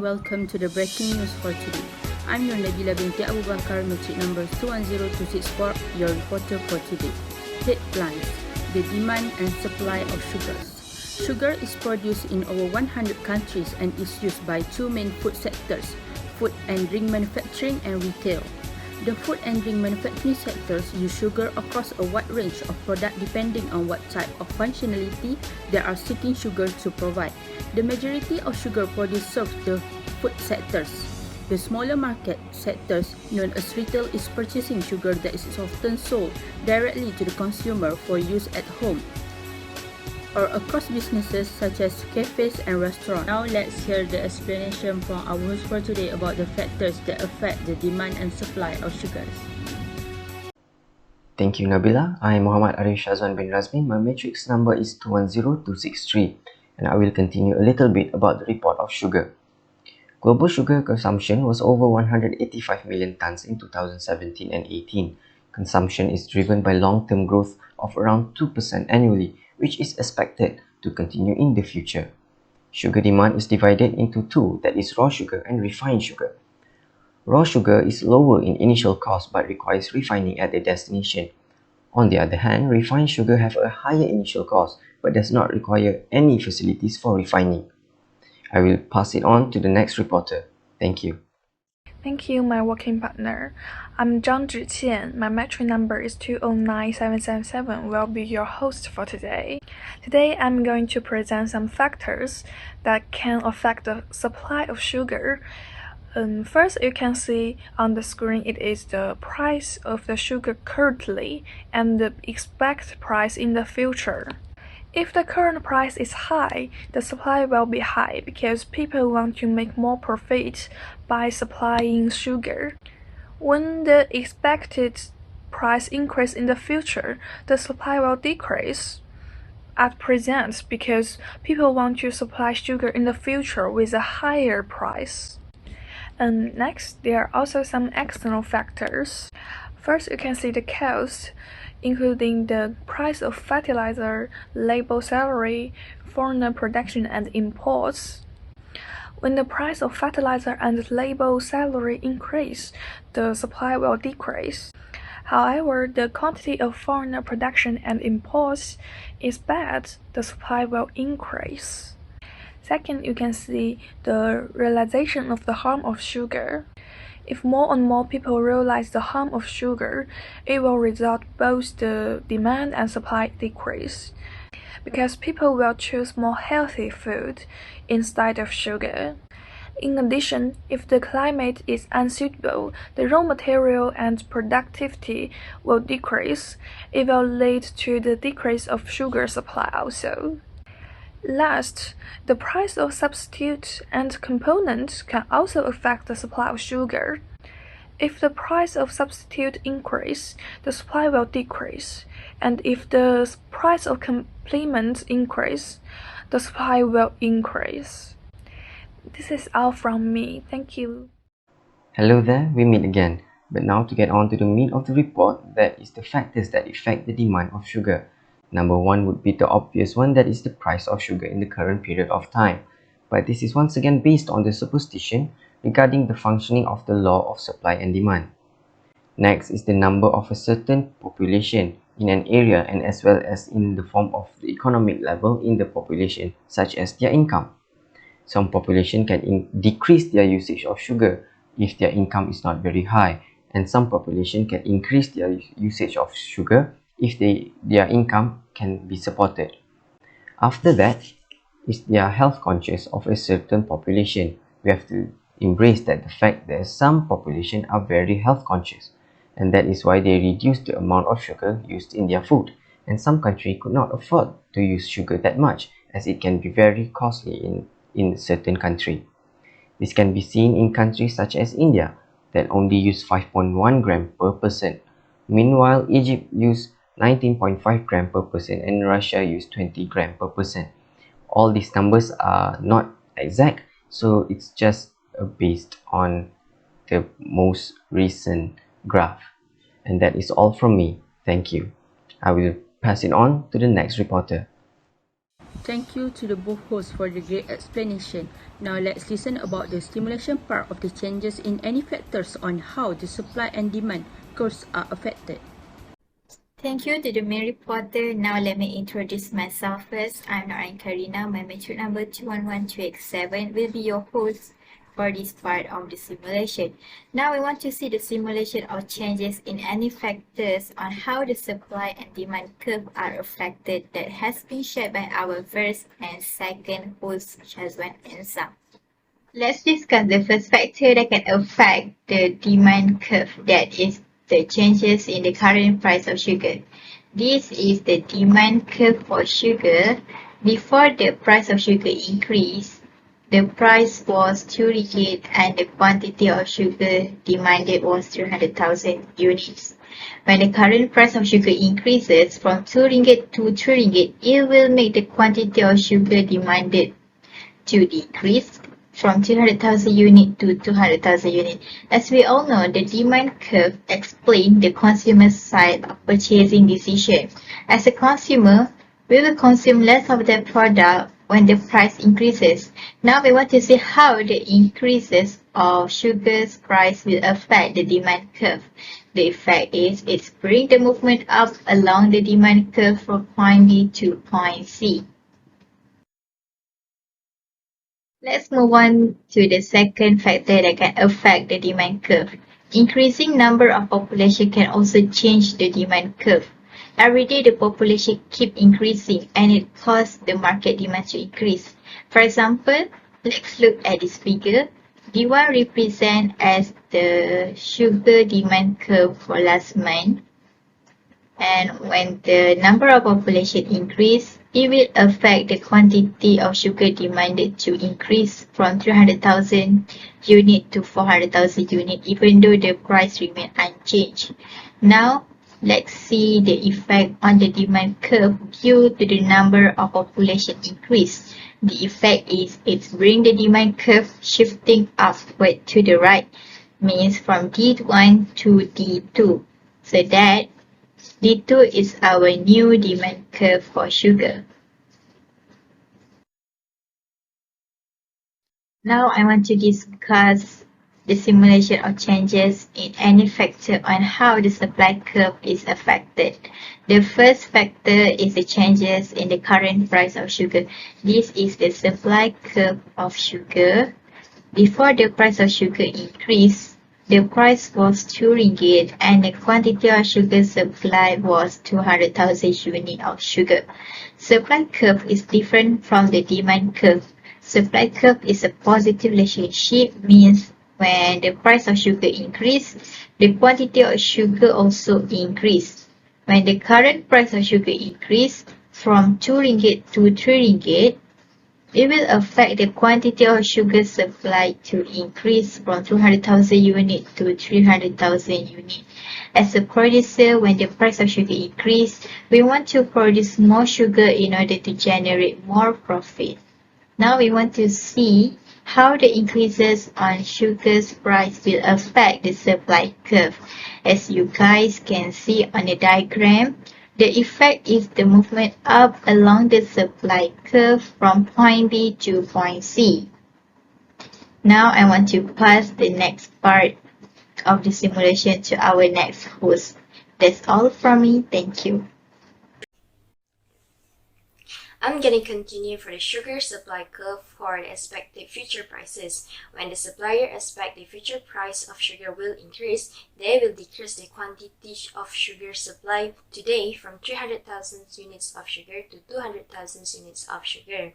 welcome to the breaking news for today. I'm your Nabila binti Abu Bakar, matric number 210264, your reporter for today. Headlines: the demand and supply of sugars. Sugar is produced in over 100 countries and is used by two main food sectors: food and drink manufacturing and retail. The food and drink manufacturing sectors use sugar across a wide range of products depending on what type of functionality they are seeking sugar to provide. The majority of sugar produced serves the food sectors. The smaller market sectors, known as retail, is purchasing sugar that is often sold directly to the consumer for use at home or across businesses such as cafes and restaurants. Now let's hear the explanation from our host for today about the factors that affect the demand and supply of sugars. Thank you, Nabila. I am Muhammad Arif Shazwan bin Razmin. My matrix number is 210263, and I will continue a little bit about the report of sugar. Global sugar consumption was over 185 million tons in 2017 and 18. Consumption is driven by long-term growth of around 2% annually, which is expected to continue in the future. Sugar demand is divided into two, that is raw sugar and refined sugar. Raw sugar is lower in initial cost but requires refining at the destination. On the other hand, refined sugar have a higher initial cost but does not require any facilities for refining. I will pass it on to the next reporter. Thank you. Thank you, my working partner. I'm Zhang Zhiqian. My matric number is 209777. Will be your host for today. Today, I'm going to present some factors that can affect the supply of sugar. First, you can see on the screen it is the price of the sugar currently and the expected price in the future. If the current price is high, the supply will be high because people want to make more profit by supplying sugar. When the expected price increase in the future, the supply will decrease at present because people want to supply sugar in the future with a higher price. And next, there are also some external factors. First, you can see the cost, including the price of fertilizer, labor salary, foreign production and imports. When the price of fertilizer and labor salary increase, the supply will decrease. However, the quantity of foreign production and imports is bad, the supply will increase. Second, you can see the realization of the harm of sugar. If more and more people realize the harm of sugar, it will result both the demand and supply decrease, because people will choose more healthy food instead of sugar. In addition, if the climate is unsuitable, the raw material and productivity will decrease. It will lead to the decrease of sugar supply also. Last, the price of substitutes and components can also affect the supply of sugar. If the price of substitute increase, the supply will decrease, and if the price of complements increase, the supply will increase. This is all from me. Thank you. Hello there, we meet again. But now to get on to the meat of the report, that is the factors that affect the demand of sugar. Number one would be the obvious one, that is the price of sugar in the current period of time. But this is once again based on the supposition regarding the functioning of the law of supply and demand. Next is the number of a certain population in an area, and as well as in the form of the economic level in the population, such as their income. Some population can decrease their usage of sugar if their income is not very high, and some population can increase their usage of sugar if their income can be supported. After that is their health conscious of a certain population. We have to embrace that the fact that some population are very health conscious, and that is why they reduce the amount of sugar used in their food, and some country could not afford to use sugar that much as it can be very costly in a certain country. This can be seen in countries such as India that only use 5.1 gram per person. Meanwhile, Egypt used 19.5 gram per person and Russia used 20 gram per person. All these numbers are not exact, so it's just based on the most recent graph. And that is all from me. Thank you. I will pass it on to the next reporter. Thank you to the both hosts for the great explanation. Now let's listen about the stimulation part of the changes in any factors on how the supply and demand curves are affected. Thank you to the main reporter. Now let me introduce myself first. I'm Naran Karina. My matric number 211287 will be your host for this part of the simulation. Now we want to see the simulation of changes in any factors on how the supply and demand curve are affected that has been shared by our first and second hosts, Shazwan and Sam. Let's discuss the first factor that can affect the demand curve, that is the changes in the current price of sugar. This is the demand curve for sugar. Before the price of sugar increased, the price was 2 ringgit and the quantity of sugar demanded was 300,000 units. When the current price of sugar increases from 2 ringgit to 3 ringgit, it will make the quantity of sugar demanded to decrease from 200,000 unit to 200,000 unit. As we all know, the demand curve explains the consumer side of purchasing decision. As a consumer, we will consume less of the product when the price increases. Now we want to see how the increases of sugar's price will affect the demand curve. The effect is it brings the movement up along the demand curve from point B to point C. Let's move on to the second factor that can affect the demand curve. Increasing number of population can also change the demand curve. Every day the population keep increasing and it causes the market demand to increase. For example, let's look at this figure. D1 represents as the sugar demand curve for last month. And when the number of population increase, it will affect the quantity of sugar demanded to increase from 300,000 unit to 400,000 unit, even though the price remain unchanged. Now, let's see the effect on the demand curve due to the number of population increase. The effect is it brings the demand curve shifting upward to the right, means from D1 to D2, so that D2 is our new demand curve for sugar. Now I want to discuss the simulation of changes in any factor on how the supply curve is affected. The first factor is the changes in the current price of sugar. This is the supply curve of sugar. Before the price of sugar increased, the price was 2 ringgit and the quantity of sugar supplied was 200,000 units of sugar. Supply curve is different from the demand curve. Supply curve is a positive relationship, means when the price of sugar increases, the quantity of sugar also increases. When the current price of sugar increases from 2 ringgit to 3 ringgit, it will affect the quantity of sugar supplied to increase from 200,000 units to 300,000 units. As a producer, when the price of sugar increases, we want to produce more sugar in order to generate more profit. Now we want to see how the increases on sugar's price will affect the supply curve. As you guys can see on the diagram, the effect is the movement up along the supply curve from point B to point C. Now I want to pass the next part of the simulation to our next host. That's all from me. Thank you. I'm gonna continue for the sugar supply curve for the expected future prices. When the supplier expects the future price of sugar will increase, they will decrease the quantity of sugar supplied today from 300,000 units of sugar to 200,000 units of sugar.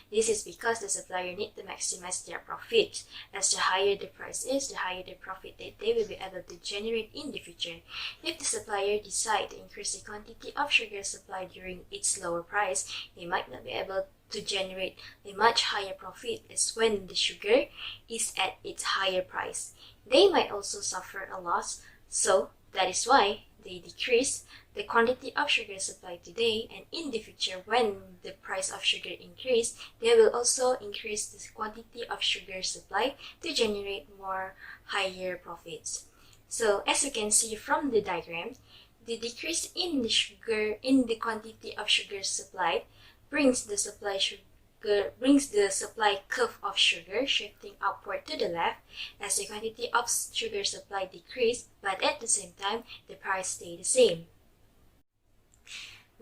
This is because the supplier needs to maximize their profit. As the higher the price is, the higher the profit that they will be able to generate in the future. If the supplier decides to increase the quantity of sugar supplied during its lower price, they might not be able to generate a much higher profit as when the sugar is at its higher price. They might also suffer a loss, so that is why they decrease the quantity of sugar supplied today, and in the future when the price of sugar increase, they will also increase the quantity of sugar supplied to generate more higher profits. So as you can see from the diagram, the decrease in the quantity of sugar supplied brings the supply curve of sugar shifting upward to the left as the quantity of sugar supply decrease, but at the same time, the price stay the same.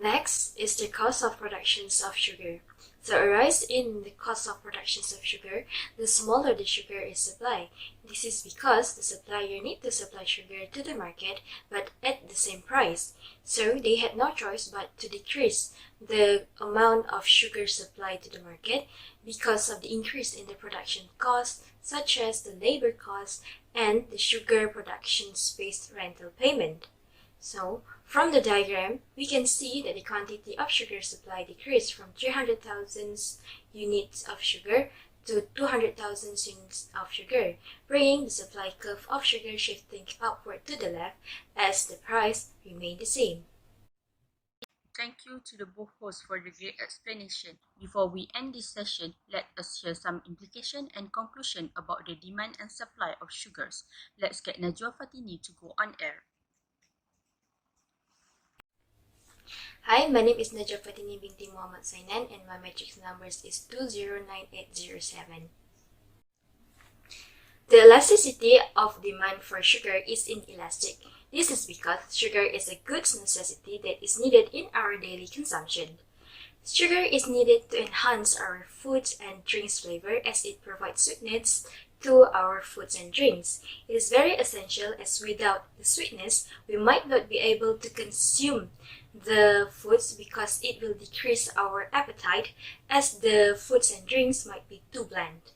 Next is the cost of production of sugar. So a rise in the cost of production of sugar, the smaller the sugar is supplied. This is because the supplier need to supply sugar to the market but at the same price. So they had no choice but to decrease the amount of sugar supplied to the market because of the increase in the production cost, such as the labor cost and the sugar production space rental payment. So, from the diagram, we can see that the quantity of sugar supply decreased from 300,000 units of sugar to 200,000 units of sugar, bringing the supply curve of sugar shifting upward to the left as the price remained the same. Thank you to the both hosts for the great explanation. Before we end this session, let us share some implication and conclusion about the demand and supply of sugars. Let's get Najwa Fatini to go on air. Hi, my name is Najwa Fatini binti Muhammad Sainan and my matrix numbers is 209807. The elasticity of demand for sugar is inelastic. This is because sugar is a goods necessity that is needed in our daily consumption. Sugar is needed to enhance our foods and drinks flavor as it provides sweetness to our foods and drinks. It is very essential as without the sweetness, we might not be able to consume the foods because it will decrease our appetite as the foods and drinks might be too bland.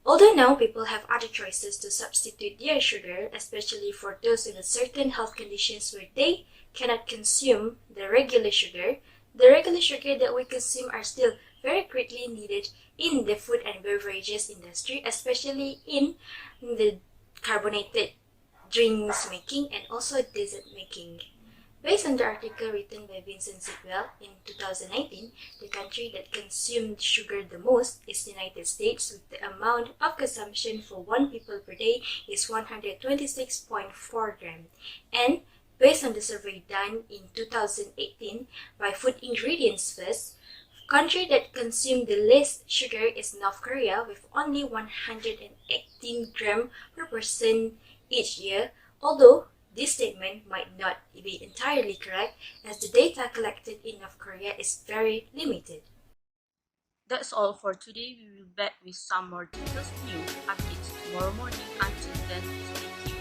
Although now people have other choices to substitute their sugar, especially for those with certain health conditions where they cannot consume the regular sugar that we consume are still very greatly needed in the food and beverages industry, especially in the carbonated drinks making and also dessert making. Based on the article written by Vincent Sitwell in 2019, the country that consumed sugar the most is the United States, with the amount of consumption for 1 people per day is 126.4 grams. And based on the survey done in 2018 by Food Ingredients First, country that consumed the least sugar is North Korea with only 118 grams per person each year, although this statement might not be entirely correct as the data collected in North Korea is very limited. That's all for today. We will be back with some more details, new updates tomorrow morning. Until then, stay tuned.